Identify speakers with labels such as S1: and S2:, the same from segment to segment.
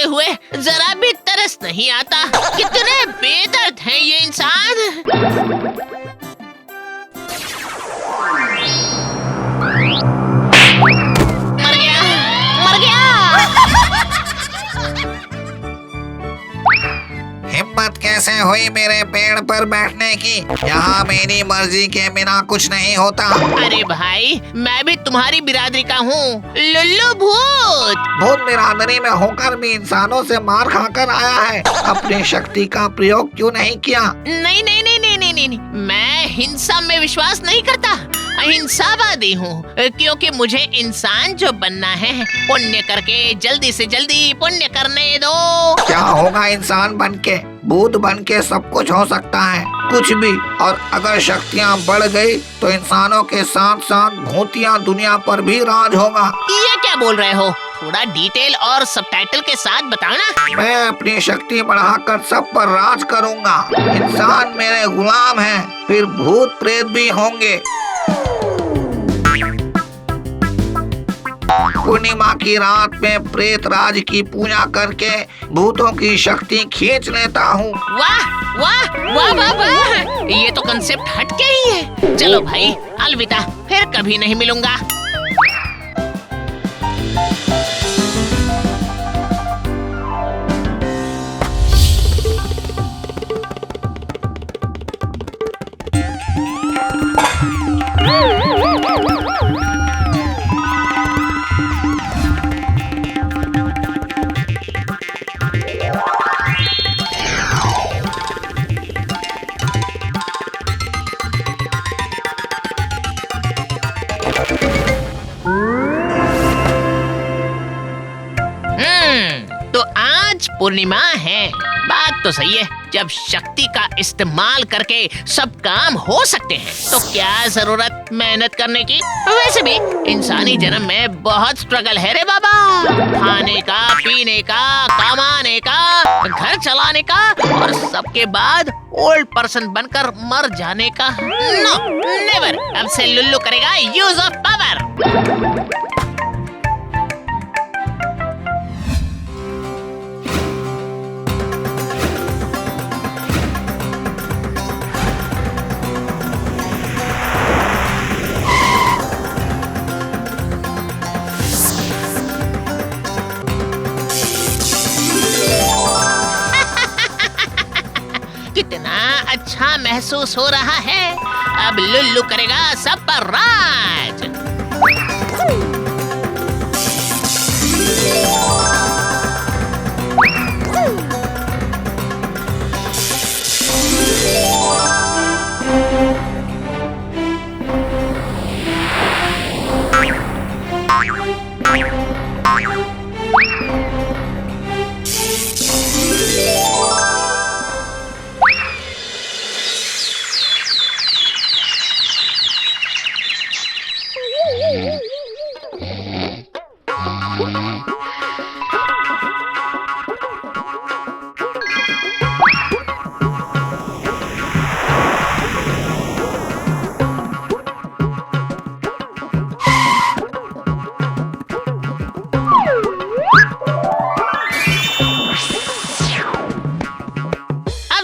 S1: होते हुए जरा भी तरस नहीं आता। कितने बेदर्द हैं ये इंसान। मर गया, मर गया।
S2: हिम्मत कैसे हुई मेरे पेड़ पर बैठने की? यहाँ मेरी मर्जी के बिना कुछ नहीं होता।
S1: अरे भाई, मैं भी तुम्हारी बिरादरी का हूँ, लुल्लू भूत।
S2: भूत बिरादरी में होकर भी इंसानों से मार खाकर आया है, अपनी शक्ति का प्रयोग क्यों नहीं किया?
S1: नहीं नहीं नहीं नहीं नहीं नहीं, मैं हिंसा में विश्वास नहीं करता, अहिंसावादी हूँ। क्योंकि मुझे इंसान जो बनना है, पुण्य करके जल्दी से जल्दी पुण्य करने दो।
S2: क्या होगा इंसान बनके? भूत बनके सब कुछ हो सकता है, कुछ भी। और अगर शक्तियाँ बढ़ गई तो इंसानों के साथ साथ भूतिया दुनिया पर भी राज होगा।
S1: ये क्या बोल रहे हो? थोड़ा डिटेल और सबटाइटल के साथ बताओ ना।
S2: मैं अपनी शक्ति बढ़ाकर सब पर राज करूँगा। इंसान मेरे गुलाम हैं, फिर भूत प्रेत भी होंगे। पूर्णिमा की रात में प्रेत राज की पूजा करके भूतों की शक्ति खींच लेता हूँ।
S1: वाह वाह वाह वाह वाह, ये तो कंसेप्ट हटके ही है। चलो भाई, अलविदा, फिर कभी नहीं मिलूंगा। तो आज पूर्णिमा है। बात तो सही है, जब शक्ति का इस्तेमाल करके सब काम हो सकते हैं तो क्या जरूरत मेहनत करने की। वैसे भी इंसानी जन्म में बहुत स्ट्रगल है रे बाबा, खाने का, पीने का, कमाने का, घर चलाने का, और सबके बाद ओल्ड पर्सन बनकर मर जाने का। नो नेवर, अब से लुल्लू करेगा यूज ऑफ पावर। कितना अच्छा महसूस हो रहा है। अब लुल्लू करेगा सब पर राज।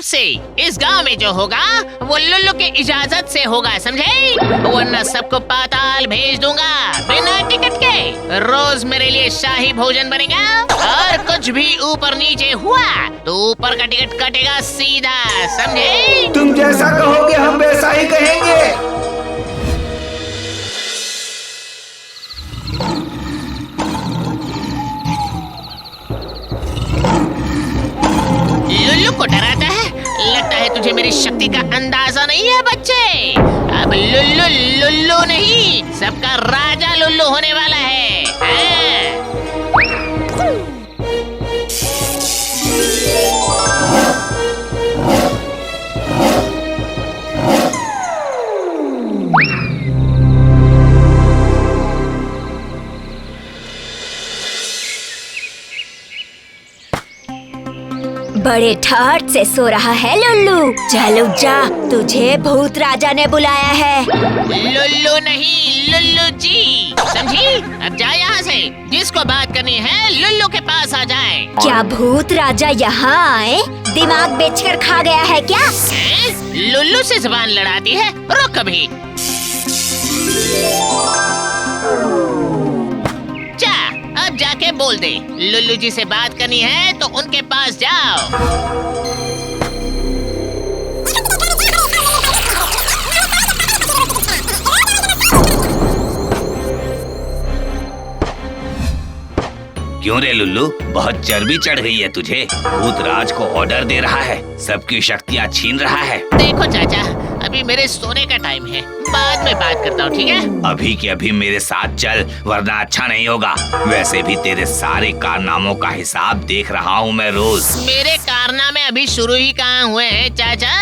S1: से इस गांव में जो होगा वो लुल्लू की इजाजत से होगा, समझे? वरना सबको पाताल भेज दूंगा बिना टिकट के। रोज मेरे लिए शाही भोजन बनेगा, और कुछ भी ऊपर नीचे हुआ तो ऊपर का टिकट कटेगा सीधा, समझे?
S3: तुम जैसा कहोगे हम वैसा ही कहेंगे।
S1: लुल्लू को डराता है? लगता है तुझे मेरी शक्ति का अंदाजा नहीं है बच्चे। अब लुल्लू लुल्लू नहीं, सबका राजा लुल्लू होने वाला है, हाँ?
S4: बड़े ठाट से सो रहा है लुल्लू। चल उठ जा, तुझे भूत राजा ने बुलाया है।
S1: लुल्लू नहीं, लुल्लू जी, समझी? अब जा यहाँ से। जिसको बात करनी है लुल्लू के पास आ जाए।
S4: क्या भूत राजा यहाँ आए? दिमाग बेचकर खा गया है क्या?
S1: लुल्लू से जुबान लड़ाती है, रुक अभी। जा, अब जाके बोल दे, लुल्लू जी से बात करनी है तो उनके पास जाओ।
S5: क्यों रे लुल्लू, बहुत चर्बी चढ़ गई है तुझे? भूत राज को ऑर्डर दे रहा है, सबकी शक्तियाँ छीन रहा है।
S1: देखो चाचा, अभी मेरे सोने का टाइम है, बाद में बात करता हूँ, ठीक है?
S5: अभी के अभी मेरे साथ चल, वरना अच्छा नहीं होगा। वैसे भी तेरे सारे कारनामों का हिसाब देख रहा हूँ मैं रोज।
S1: मेरे कारनामे अभी शुरू ही कहाँ हुए हैं चाचा।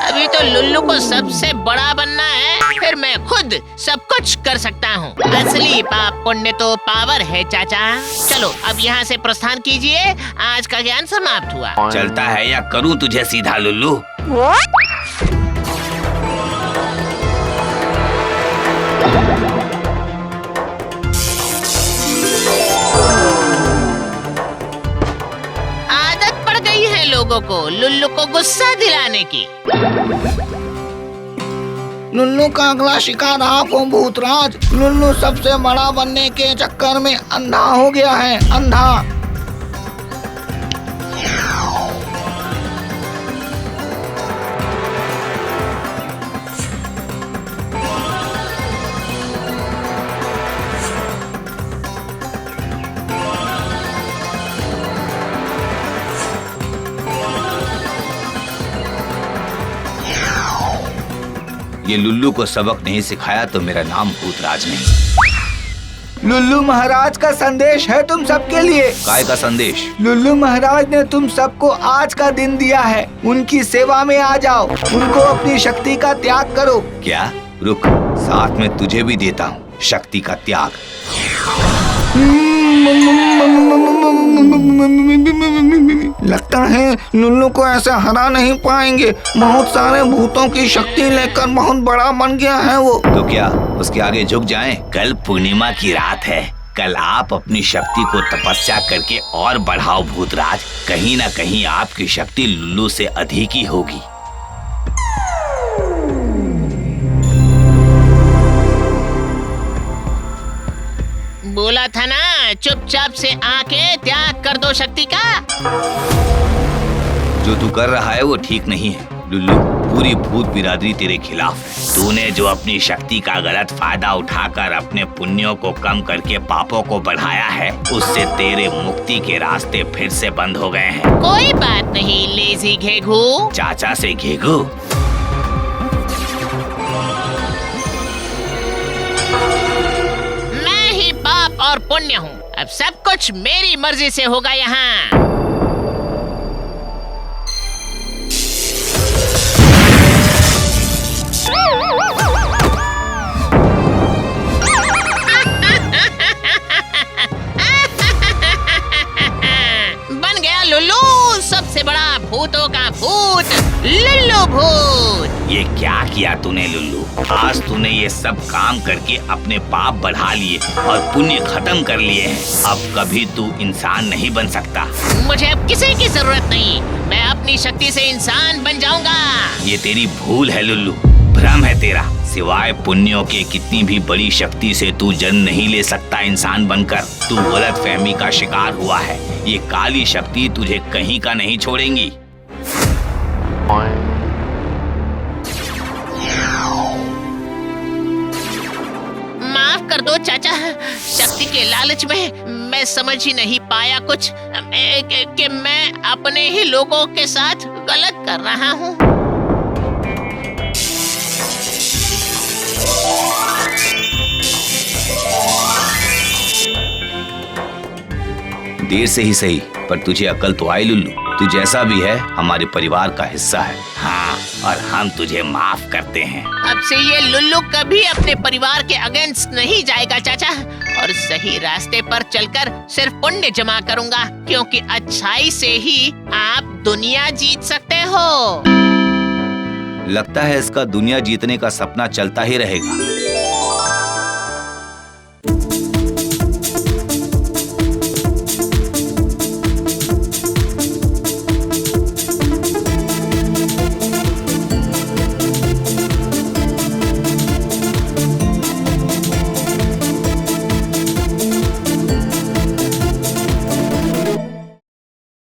S1: अभी तो लुल्लू को सबसे बड़ा बनना है, फिर मैं खुद सब कुछ कर सकता हूँ। असली पाप पुण्य तो पावर है चाचा। चलो अब यहाँ से प्रस्थान कीजिए, आज का ज्ञान समाप्त हुआ।
S5: चलता है या करूँ तुझे सीधा लुल्लू?
S1: आदत पड़ गई है लोगों को लुल्लू को गुस्सा दिलाने की।
S2: लुल्लू का अगला शिकार आप हो भूतराज। लुल्लू सबसे बड़ा बनने के चक्कर में अंधा हो गया है, अंधा।
S5: ये लुल्लू को सबक नहीं सिखाया तो मेरा नाम भूतराज नहीं।
S3: लुल्लू महाराज का संदेश है तुम सबके लिए।
S5: काय का संदेश?
S3: लुल्लू महाराज ने तुम सबको आज का दिन दिया है, उनकी सेवा में आ जाओ, उनको अपनी शक्ति का त्याग करो।
S5: क्या? रुक, साथ में तुझे भी देता हूँ शक्ति का त्याग।
S2: लगता है लुल्लू को ऐसा हरा नहीं पाएंगे। बहुत सारे भूतों की शक्ति लेकर बहुत बड़ा बन गया है वो।
S5: तो क्या उसके आगे झुक जाएं? कल पूर्णिमा की रात है, कल आप अपनी शक्ति को तपस्या करके और बढ़ाओ भूतराज। कहीं ना कहीं आपकी शक्ति लुल्लू से अधिक ही होगी।
S1: बोला था ना, चुपचाप से आके त्याग कर दो शक्ति का।
S5: जो तू कर रहा है वो ठीक नहीं है लुल्लू। पूरी भूत बिरादरी तेरे खिलाफ है। तूने जो अपनी शक्ति का गलत फायदा उठाकर अपने पुण्यों को कम करके पापों को बढ़ाया है, उससे तेरे मुक्ति के रास्ते फिर से बंद हो गए हैं।
S1: कोई बात नहीं लेजी घेघू।
S5: चाचा से घेघू?
S1: मैं ही पाप और पुण्य हूँ, अब सब कुछ मेरी मर्जी से होगा यहाँ। बन गया लुल्लू सबसे बड़ा भूतों का भूत, लुल्लू भूत।
S5: ये क्या किया तूने लुल्लू? आज तूने ये सब काम करके अपने पाप बढ़ा लिए और पुण्य खत्म कर लिए हैं। अब कभी तू इंसान नहीं बन सकता।
S1: मुझे अब किसी की जरूरत नहीं, मैं अपनी शक्ति से इंसान बन जाऊंगा।
S5: ये तेरी भूल है लुल्लू, भ्रम है तेरा। सिवाय पुण्यों के कितनी भी बड़ी शक्ति से तू जन्म नहीं ले सकता इंसान बनकर। तू गलतफहमी का शिकार हुआ है। ये काली शक्ति तुझे कहीं का नहीं छोड़ेंगी।
S1: माफ कर दो चाचा, शक्ति के लालच में मैं समझ ही नहीं पाया कुछ कि मैं अपने ही लोगों के साथ गलत कर रहा हूँ।
S5: देर से ही सही, पर तुझे अकल तो आई लुल्लू। तू जैसा भी है हमारे परिवार का हिस्सा है। हाँ, और हम तुझे माफ करते हैं।
S1: अब से ये लुल्लू कभी अपने परिवार के अगेंस्ट नहीं जाएगा चाचा, और सही रास्ते पर चलकर सिर्फ पुण्य जमा करूंगा, क्योंकि अच्छाई से ही आप दुनिया जीत सकते हो।
S5: लगता है इसका दुनिया जीतने का सपना चलता ही रहेगा।